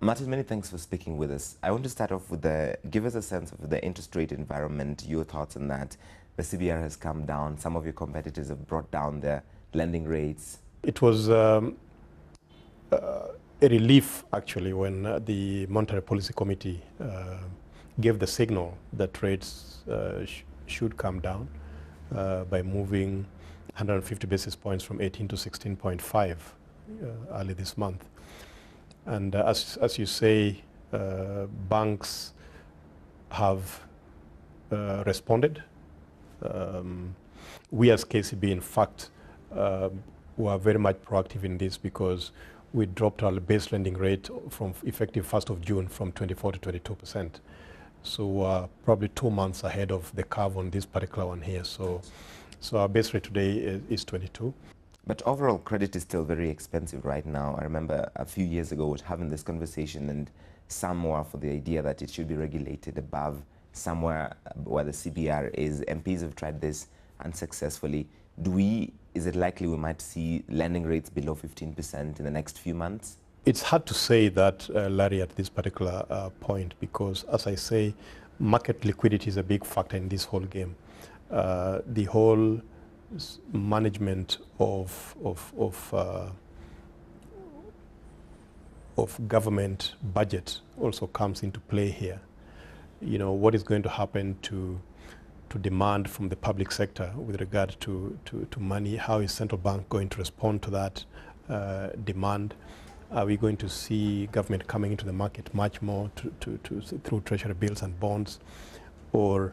Martin, many thanks for speaking with us. I want to start off with give us a sense of the interest rate environment, your thoughts on that. The CBR has come down. Some of your competitors have brought down their lending rates. It was a relief, actually, when the Monetary Policy Committee gave the signal that rates should come down by moving 150 basis points from 18 to 16.5 early this month. And as you say, banks have responded. We as KCB, in fact, were very much proactive in this because we dropped our base lending rate from effective 1st of June from 24 to 22%. So probably 2 months ahead of the curve on this particular one here. So our base rate today is 22. But overall, credit is still very expensive right now. I remember a few years ago having this conversation, and some were for the idea that it should be regulated above somewhere where the CBR is. MPs have tried this unsuccessfully. Is it likely we might see lending rates below 15% in the next few months? It's hard to say that, Larry, at this particular point, because, as I say, market liquidity is a big factor in this whole game. The whole management of government budget also comes into play here. You know, what is going to happen to demand from the public sector with regard to money? How is central bank going to respond to that demand? Are we going to see government coming into the market much more through treasury bills and bonds, or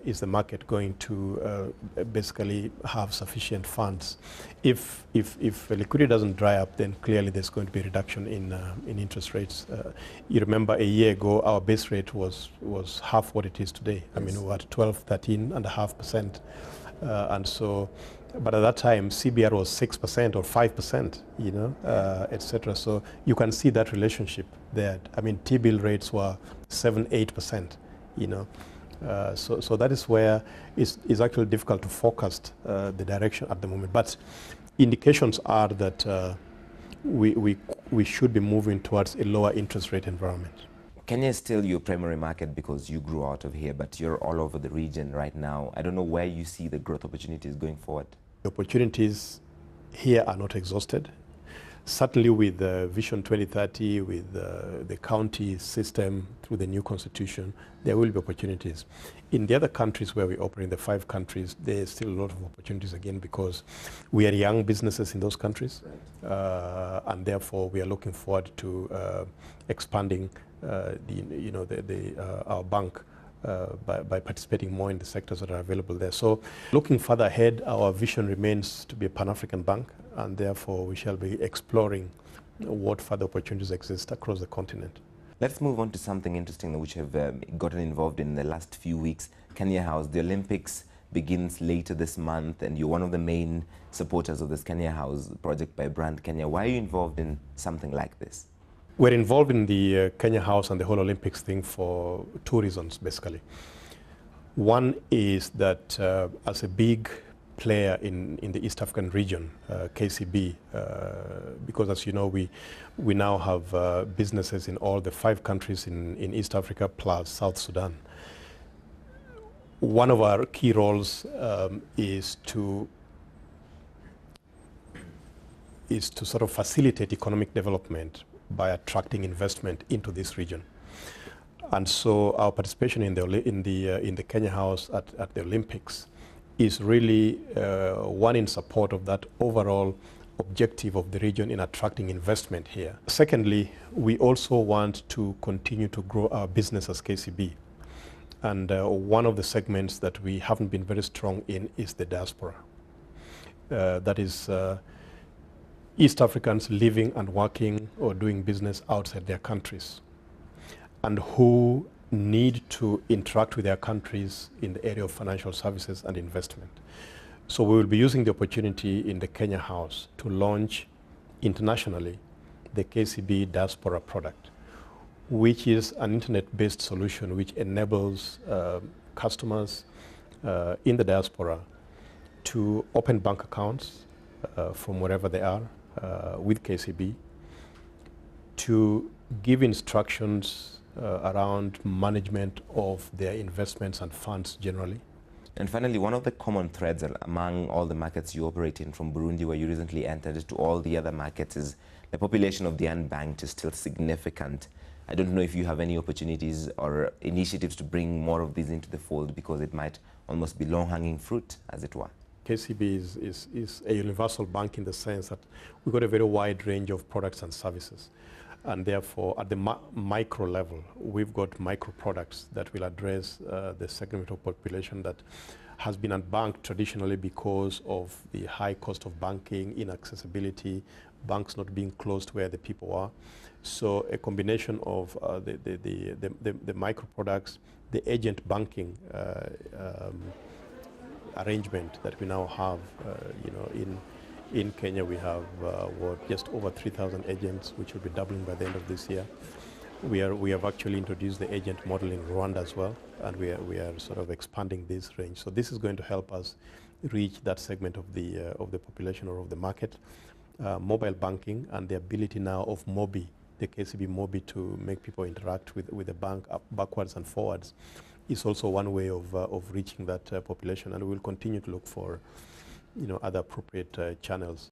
is the market going to basically have sufficient funds? If liquidity doesn't dry up, then clearly there's going to be a reduction in interest rates. You remember a year ago, our base rate was half what it is today. I mean, we're at 13.5%. And so, but at that time, CBR was 6% or 5%, you know, etc. So you can see that relationship there. I mean, T-bill rates were 7-8%, you know. So that is where it's actually difficult to forecast the direction at the moment. But indications are that we should be moving towards a lower interest rate environment. Kenya is still your primary market because you grew out of here, but you're all over the region right now. I don't know where you see the growth opportunities going forward. The opportunities here are not exhausted. Certainly with Vision 2030, with the county system through the new constitution, there will be opportunities. In the other countries where we operate, in the 5 countries, there's still a lot of opportunities again because we are young businesses in those countries. Right. And therefore we are looking forward to expanding our bank by participating more in the sectors that are available there. So looking further ahead, our vision remains to be a Pan-African bank, and therefore we shall be exploring what further opportunities exist across the continent. Let's move on to something interesting which have gotten involved in the last few weeks. Kenya House, the Olympics begins later this month, and you're one of the main supporters of this Kenya House project by Brand Kenya. Why are you involved in something like this? We're involved in the Kenya House and the whole Olympics thing for 2 reasons, basically. One is that as a big player in the East African region, KCB, because as you know, we now have businesses in all the 5 countries in East Africa plus South Sudan. One of our key roles is to sort of facilitate economic development by attracting investment into this region. And so our participation in the Kenya House at the Olympics is really one in support of that overall objective of the region in attracting investment here. Secondly, we also want to continue to grow our business as KCB. And one of the segments that we haven't been very strong in is the diaspora. That is East Africans living and working or doing business outside their countries, and who need to interact with their countries in the area of financial services and investment. So we will be using the opportunity in the Kenya House to launch internationally the KCB Diaspora product, which is an internet-based solution which enables customers in the diaspora to open bank accounts from wherever they are with KCB, to give instructions around management of their investments and funds generally. And finally, one of the common threads among all the markets you operate in, from Burundi, where you recently entered, to all the other markets, is the population of the unbanked is still significant. I don't know if you have any opportunities or initiatives to bring more of these into the fold, because it might almost be low-hanging fruit, as it were. KCB is a universal bank in the sense that we've got a very wide range of products and services. And therefore, at the micro level, we've got micro products that will address the segment of population that has been unbanked traditionally because of the high cost of banking, inaccessibility, banks not being closed where the people are. So a combination of the micro products, the agent banking arrangement that we now have, in Kenya, we have just over 3,000 agents, which will be doubling by the end of this year. We have actually introduced the agent model in Rwanda as well, and we are sort of expanding this range. So this is going to help us reach that segment of the population or of the market. Mobile banking and the ability now of Mobi, the KCB Mobi, to make people interact with the bank backwards and forwards is also one way of reaching that population, and we will continue to look for other appropriate channels